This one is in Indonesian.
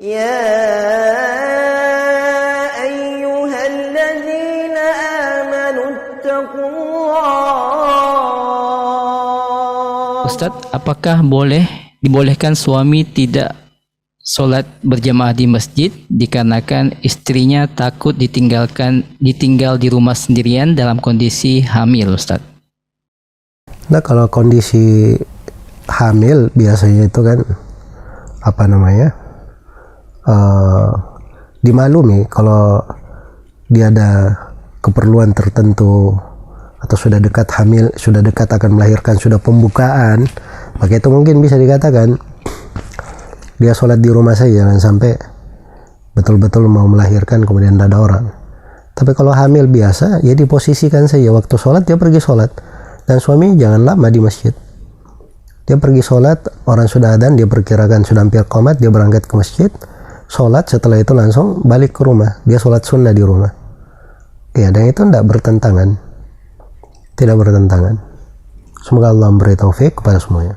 يا أيها الذين آمنوا اتقوا الله. Ustaz, apakah dibolehkan suami tidak sholat berjamaah di masjid dikarenakan istrinya takut ditinggal di rumah sendirian dalam kondisi hamil, Ustaz? Nah, kalau kondisi hamil biasanya itu kan dimaklumi kalau dia ada keperluan tertentu atau sudah dekat hamil, sudah dekat akan melahirkan, sudah pembukaan, maka itu mungkin bisa dikatakan dia sholat di rumah saja, jangan sampai betul-betul mau melahirkan kemudian tidak ada orang. Tapi kalau hamil biasa, ya diposisikan saja waktu sholat dia pergi sholat, dan suami jangan lama di masjid. Dia pergi sholat, orang sudah adzan, dia perkirakan sudah hampir qomat, dia berangkat ke masjid, sholat, setelah itu langsung balik ke rumah, dia sholat sunnah di rumah. Ya, dan itu tidak bertentangan. Semoga Allah memberi taufik kepada semuanya.